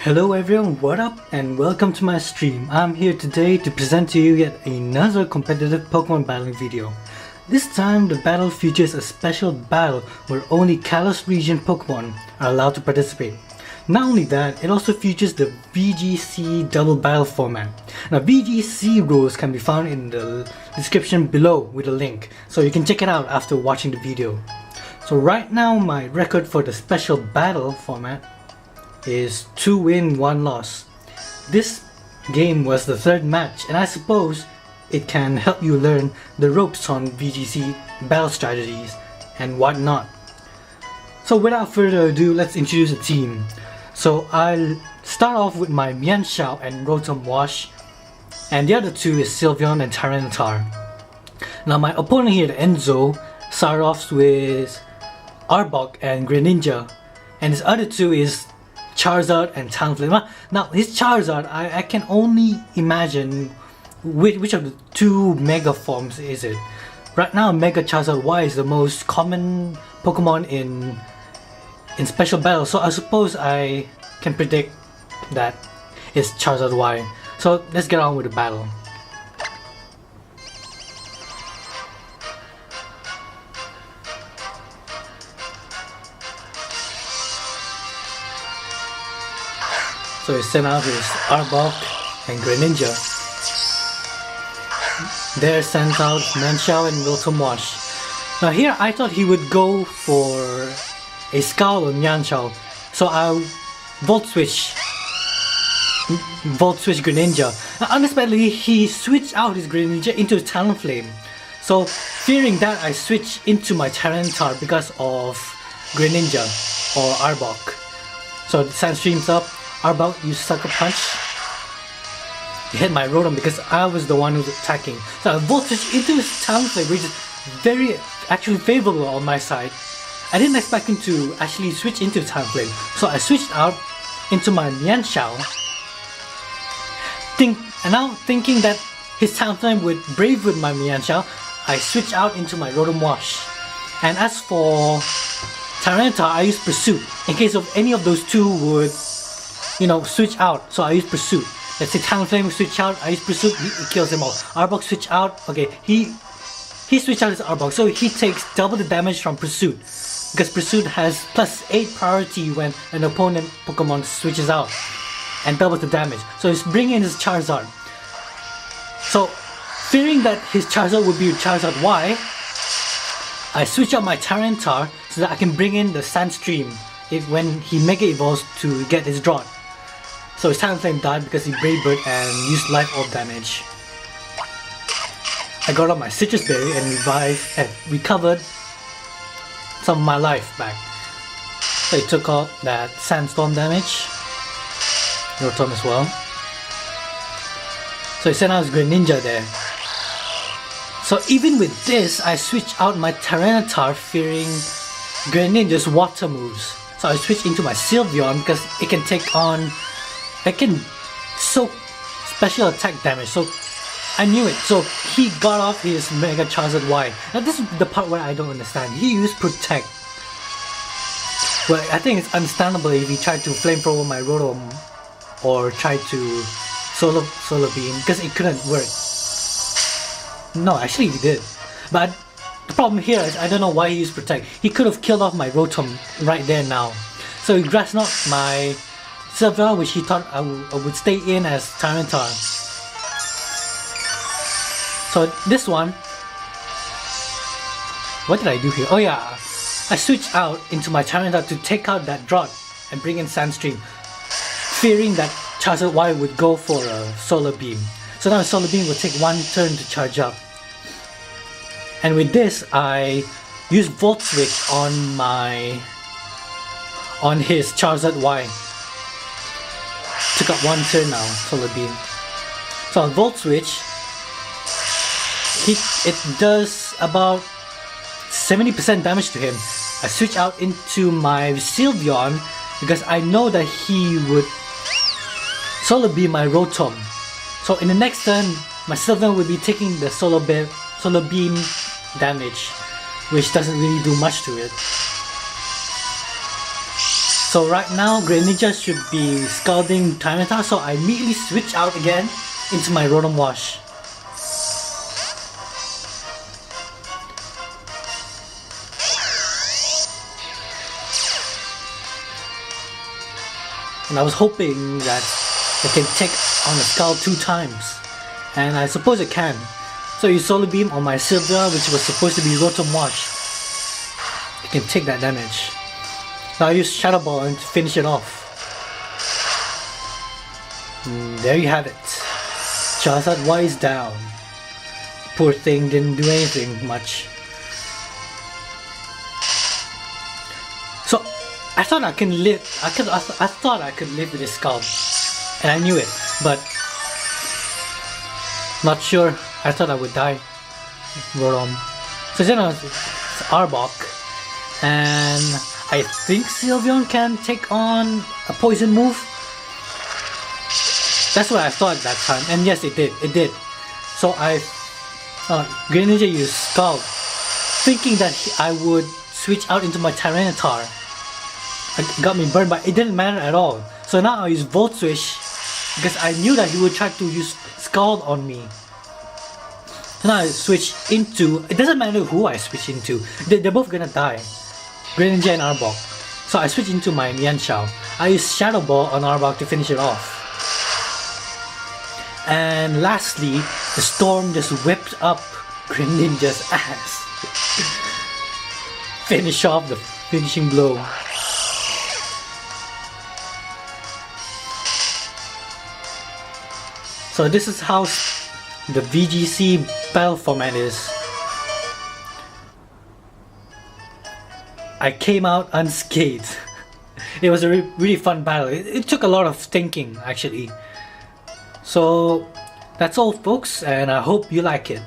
Hello everyone, what up and welcome to my stream. I'm here today to present to you yet another competitive Pokemon battling video. This time the battle features a special battle where only Kalos region Pokemon are allowed to participate. Not only that, it also features the VGC double battle format. Now VGC rules can be found in the description below with a link, so you can check it out after watching the video. So right now my record for the special battle format is 2 win 1 loss. This game was the third match and I suppose it can help you learn the ropes on VGC battle strategies and whatnot. So without further ado, let's introduce the team. So I'll start off with my Mienshao and Rotom Wash, and the other two is Sylveon and Tyranitar. Now my opponent here, Enzo, started off with Arbok and Greninja, and his other two is Charizard and Talonflame. Now his Charizard, I can only imagine which of the two Mega forms is it. Right now Mega Charizard Y is the most common Pokemon in special battle, so I suppose I can predict that it's Charizard Y. So let's get on with the battle. So he sent out his Arbok and Greninja. There sent out Mienshao and Rotom Wash. Now here I thought he would go for a Scowl on Mienshao, so I'll Volt Switch Greninja. Now unexpectedly he switched out his Greninja into Talonflame. So fearing that, I switched into my Tyranitar because of Greninja or Arbok. So the Sand Stream's up. Arbok, you Sucker Punch. He hit my Rotom because I was the one who was attacking. So I Volt Switch into his Talonflame, which is actually favorable on my side. I didn't expect him to actually switch into Talonflame, so I switched out into my Mienshao. And now thinking that his Talonflame would brave with my Mienshao, I switched out into my Rotom Wash. And as for Tyranitar, I used Pursuit in case of any of those two would, switch out. So I use Pursuit. Let's say Talonflame switch out, I use Pursuit, he kills them all. Arbok switch out, okay, he switched out his Arbok, so he takes double the damage from Pursuit, because Pursuit has +8 priority when an opponent Pokemon switches out, and doubles the damage. So he's bringing in his Charizard. So fearing that his Charizard would be Charizard Y, I switch out my Tyranitar so that I can bring in the Sandstream when he Mega Evolves to get his Drought. So his Talonflame died because he Brave Bird and used Life Orb damage. I got out my Citrus Berry and recovered some of my life back. So he took out that Sandstorm damage. Rotom as well. So he sent out his Greninja there. So even with this, I switched out my Tyranitar fearing Greninja's water moves. So I switched into my Sylveon because it can soak special attack damage. So I knew it. So he got off his Mega Charizard Y. Now this is the part where I don't understand. He used Protect. Well, I think it's understandable if he tried to Flamethrower my Rotom or tried to Solar Beam, because it couldn't work. No, actually he did. But the problem here is I don't know why he used Protect. He could have killed off my Rotom right there now. So he grassed knocked my Sylveon, which he thought I would stay in as Tyranitar. So this one, what did I do here? Oh yeah, I switched out into my Tyranitar to take out that Drought and bring in Sandstream, fearing that Charizard Y would go for a Solar Beam. So now Solar Beam will take 1 turn to charge up. And with this, I used Volt Switch on his Charizard Y. Took up 1 turn now, Solar Beam. So on Volt Switch, it does about 70% damage to him. I switch out into my Sylveon because I know that he would Solar Beam my Rotom. So in the next turn, my Sylveon will be taking the Solar Beam damage, which doesn't really do much to it. So right now, Greninja should be scalding Tyranitar, so I immediately switch out again into my Rotom Wash. And I was hoping that I can take on the Scald 2 times. And I suppose it can. So you Solar Beam on my Sylvia, which was supposed to be Rotom Wash. You can take that damage. Now I use Shadow Ball and finish it off. And there you have it. Charizard Y is down. Poor thing didn't do anything much. So I thought I can live. I thought I could live with this Scald, and I knew it, but not sure. I thought I would die. Rotom. So then it's Arbok, and I think Sylveon can take on a poison move. That's what I thought that time, and yes, it did. It did. So Greninja used Scald, thinking that I would switch out into my Tyranitar. It got me burned, but it didn't matter at all. So now I use Volt Switch because I knew that he would try to use Scald on me. So now I switch into. It doesn't matter who I switch into. They're both gonna die. Greninja and Arbok. So I switch into my Mienshao. I use Shadow Ball on Arbok to finish it off. And lastly, the Storm just whipped up Greninja's ass. Finish off the finishing blow. So this is how the VGC battle format is. I came out unscathed. It was a really fun battle. It took a lot of thinking actually. So that's all folks, and I hope you like it.